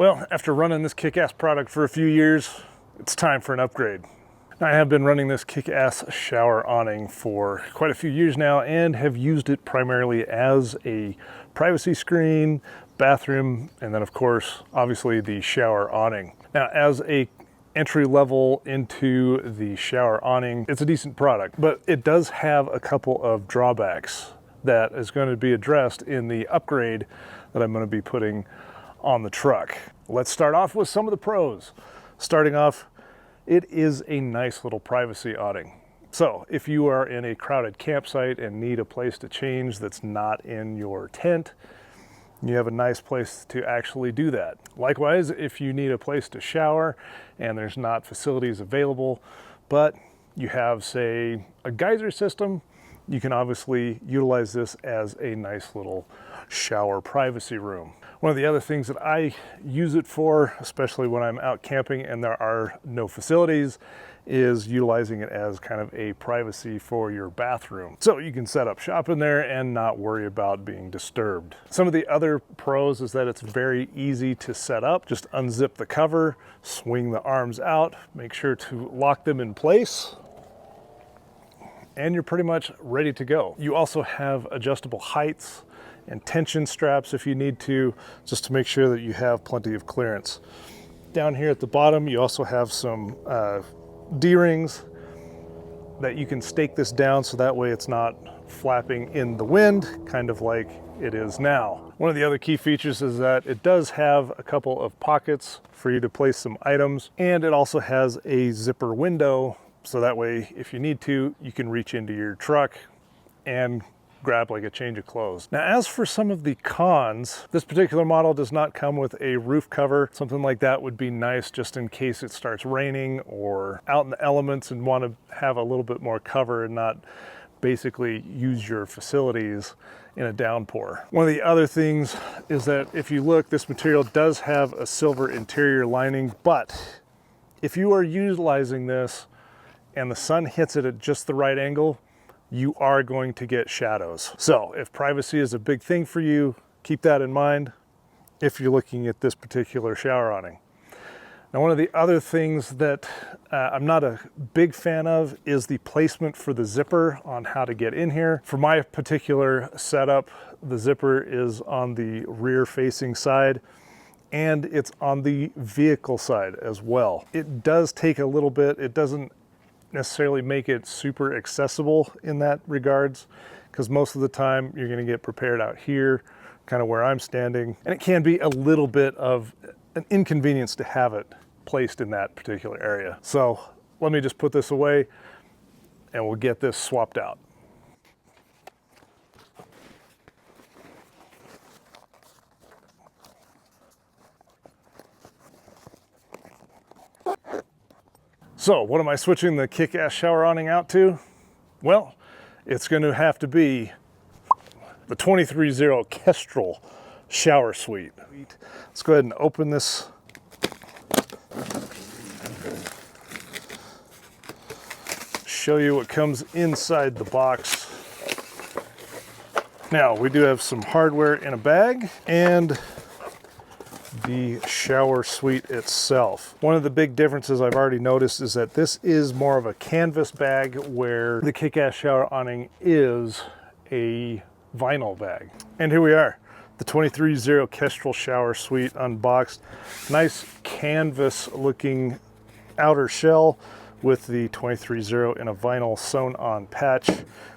Well, after running this KickAss product for a few years, it's time for an upgrade. I have been running this KickAss Shower Awning for quite a few years now and have used it primarily as a privacy screen, bathroom, and then of course, obviously the shower awning. Now, as a entry level into the shower awning, it's a decent product, but it does have a couple of drawbacks that is going to be addressed in the upgrade that I'm going to be putting on the truck. Let's start off with some of the pros. Starting off, it is a nice little privacy awning. So if you are in a crowded campsite and need a place to change that's not in your tent, you have a nice place to actually do that. Likewise, if you need a place to shower and there's not facilities available, but you have, say, a geyser system, you can obviously utilize this as a nice little shower privacy room. One of the other things that I use it for, especially when I'm out camping and there are no facilities, is utilizing it as kind of a privacy for your bathroom. So you can set up shop in there and not worry about being disturbed. Some of the other pros is that it's very easy to set up. Just unzip the cover, swing the arms out, make sure to lock them in place, and you're pretty much ready to go. You also have adjustable heights and tension straps if you need to, just to make sure that you have plenty of clearance. Down here at the bottom, you also have some D-rings that you can stake this down so that way it's not flapping in the wind, kind of like it is now. One of the other key features is that it does have a couple of pockets for you to place some items, and it also has a zipper window, so that way if you need to, you can reach into your truck and grab like a change of clothes. Now, as for some of the cons, this particular model does not come with a roof cover. Something like that would be nice just in case it starts raining or out in the elements and want to have a little bit more cover and not basically use your facilities in a downpour. One of the other things is that if you look, this material does have a silver interior lining, but if you are utilizing this and the sun hits it at just the right angle, you are going to get shadows. So if privacy is a big thing for you, keep that in mind if you're looking at this particular shower awning. Now, one of the other things that I'm not a big fan of is the placement for the zipper on how to get in here. For my particular setup, the zipper is on the rear facing side and it's on the vehicle side as well. It does take a little bit, it doesn't necessarily make it super accessible in that regards, because most of the time you're going to get prepared out here, kind of where I'm standing, and it can be a little bit of an inconvenience to have it placed in that particular area. So let me just put this away and we'll get this swapped out. So what am I switching the KickAss Shower Awning out to? Well, it's going to have to be the 23Zero Kestrel Shower Suite. Let's go ahead and open this. Show you what comes inside the box. Now, we do have some hardware in a bag and the shower suite itself. One of the big differences I've already noticed is that this is more of a canvas bag, where the KickAss Shower Awning is a vinyl bag. And here we are, the 23Zero Kestrel Shower Suite unboxed. Nice canvas looking outer shell with the 23Zero in a vinyl sewn on patch.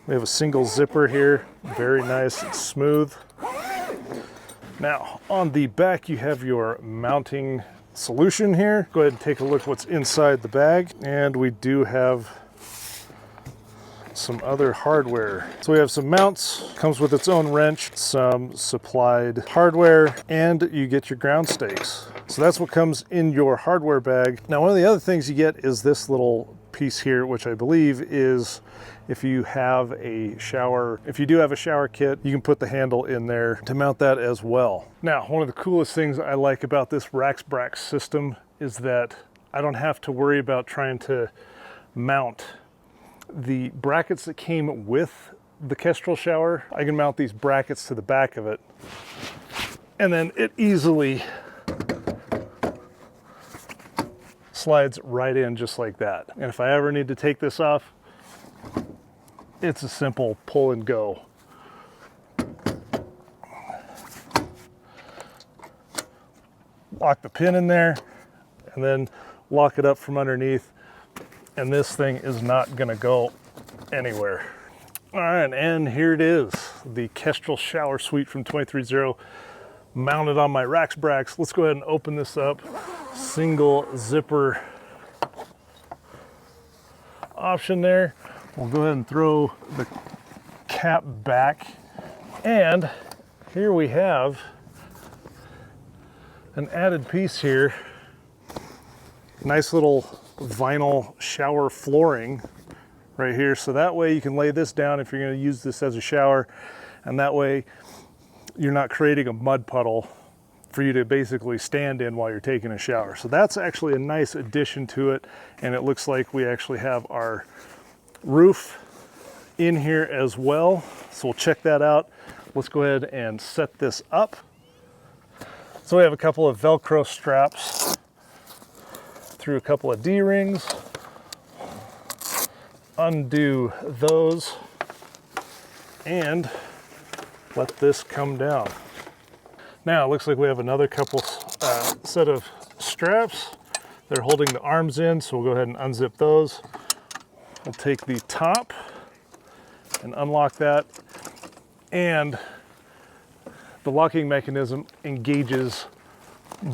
We have a single zipper here, very nice and smooth. Now, on the back, you have your mounting solution here. Go ahead and take a look what's inside the bag. And we do have some other hardware. So we have some mounts, comes with its own wrench, some supplied hardware, and you get your ground stakes. So that's what comes in your hardware bag. Now, one of the other things you get is this little piece here, which I believe is if you have a shower, if you do have a shower kit, you can put the handle in there to mount that as well. Now, one of the coolest things I like about this RacksBrax system is that I don't have to worry about trying to mount the brackets that came with the Kestrel shower. I can mount these brackets to the back of it, and then it easily slides right in just like that. And if I ever need to take this off, it's a simple pull and go. Lock the pin in there and then lock it up from underneath, and this thing is not gonna go anywhere. All right, and here it is, the Kestrel Shower Suite from 23Zero, mounted on my RacksBrax. Let's go ahead and open this up. Single zipper option there. We'll go ahead and throw the cap back, and here we have an added piece here. Nice little vinyl shower flooring right here, so that way you can lay this down if you're going to use this as a shower, and that way you're not creating a mud puddle for you to basically stand in while you're taking a shower. So that's actually a nice addition to it, and it looks like we actually have our roof in here as well, so we'll check that out. Let's go ahead and set this up. So we have a couple of Velcro straps through a couple of D-rings. Undo those and let this come down. Now it looks like we have another couple set of straps. They're holding the arms in, so we'll go ahead and unzip those. We'll take the top and unlock that, and the locking mechanism engages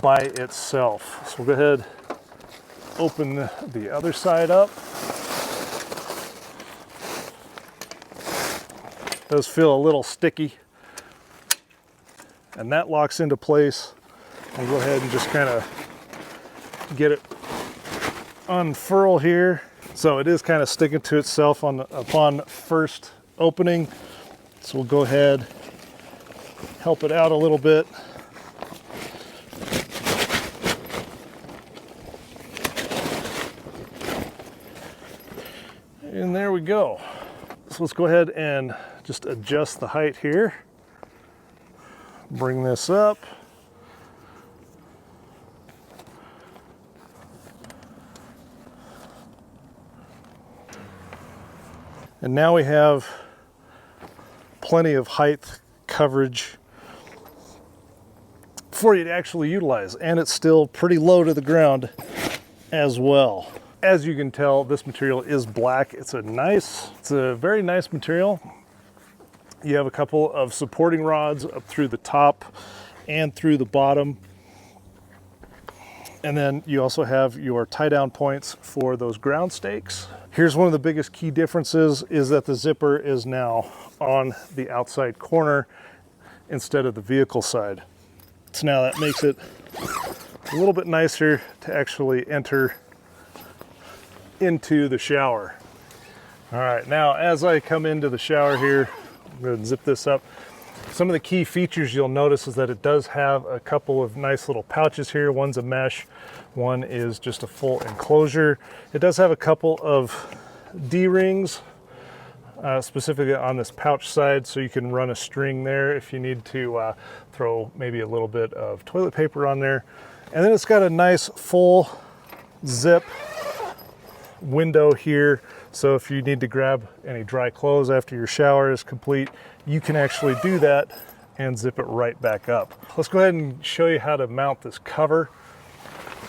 by itself. So we'll go ahead, open the other side up. It does feel a little sticky, and that locks into place. We'll go ahead and just kind of get it unfurl here. So it is kind of sticking to itself upon first opening. So we'll go ahead, help it out a little bit. And there we go. So let's go ahead and just adjust the height here. Bring this up. And now we have plenty of height coverage for you to actually utilize, and it's still pretty low to the ground as well. As you can tell, this material is black. It's a very nice material. You have a couple of supporting rods up through the top and through the bottom. And then you also have your tie down points for those ground stakes. Here's one of the biggest key differences, is that the zipper is now on the outside corner instead of the vehicle side. So now that makes it a little bit nicer to actually enter into the shower. All right, now as I come into the shower here, I'm going to zip this up. Some of the key features you'll notice is that it does have a couple of nice little pouches here. One's a mesh, one is just a full enclosure. It does have a couple of D-rings, specifically on this pouch side, so you can run a string there if you need to throw maybe a little bit of toilet paper on there. And then it's got a nice full zip window here, so if you need to grab any dry clothes after your shower is complete, you can actually do that and zip it right back up. Let's go ahead and show you how to mount this cover.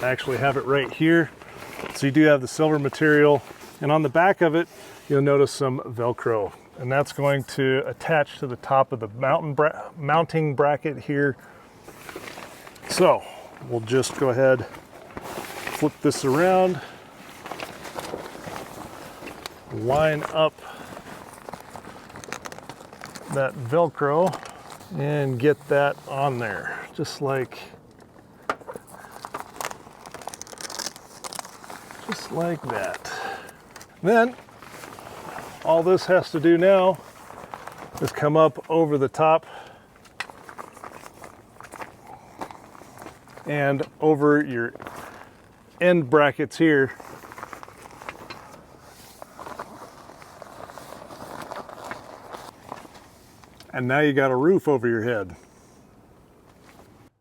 I actually have it right here. So you do have the silver material, and on the back of it you'll notice some Velcro, and that's going to attach to the top of the mounting bracket here. So we'll just go ahead, flip this around, line up that Velcro and get that on there, just like that. Then all this has to do now is come up over the top and over your end brackets here. And now you got a roof over your head.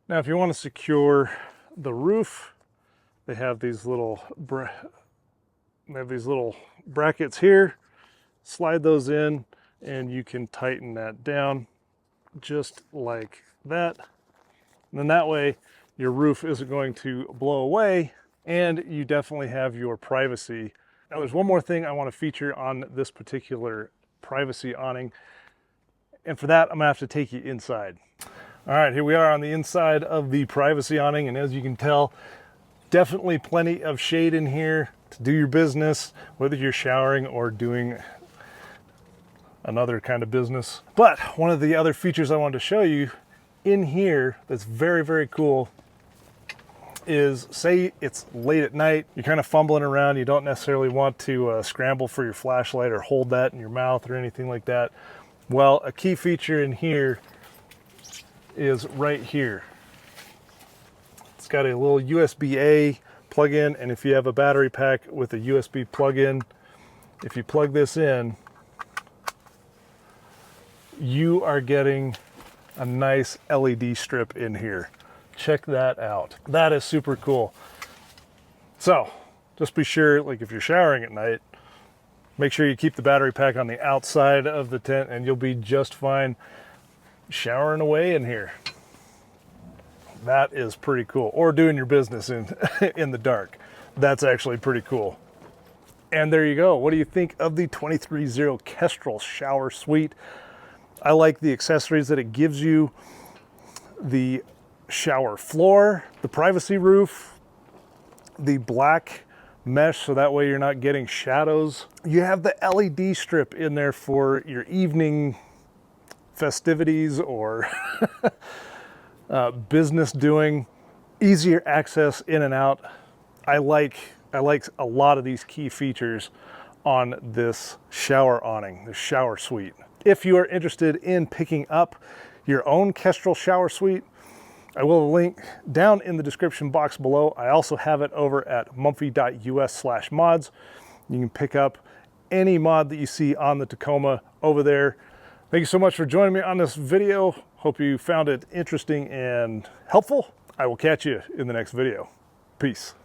Now, if you want to secure the roof They have these little brackets here. Slide those in and you can tighten that down just like that. And then that way your roof isn't going to blow away and you definitely have your privacy. Now there's one more thing I want to feature on this particular privacy awning. And for that, I'm gonna have to take you inside. All right, here we are on the inside of the privacy awning. And as you can tell, definitely plenty of shade in here to do your business, whether you're showering or doing another kind of business. But one of the other features I wanted to show you in here that's very, very cool is, say it's late at night, you're kind of fumbling around, you don't necessarily want to scramble for your flashlight or hold that in your mouth or anything like that. Well, a key feature in here is right here. It's got a little USB-A plug-in, and if you have a battery pack with a USB plug-in, if you plug this in, you are getting a nice LED strip in here. Check that out. That is super cool. So just be sure, like if you're showering at night, make sure you keep the battery pack on the outside of the tent and you'll be just fine showering away in here. That is pretty cool. Or doing your business in the dark. That's actually pretty cool. And there you go. What do you think of the 23Zero Kestrel Shower Suite? I like the accessories that it gives you. The shower floor, the privacy roof, the black mesh so that way you're not getting shadows. You have the LED strip in there for your evening festivities or business doing, easier access in and out. I like a lot of these key features on this shower awning, this shower suite. If you are interested in picking up your own Kestrel Shower Suite, I will link down in the description box below. I also have it over at mumphy.us/mods. You can pick up any mod that you see on the Tacoma over there. Thank you so much for joining me on this video. Hope you found it interesting and helpful. I will catch you in the next video. Peace.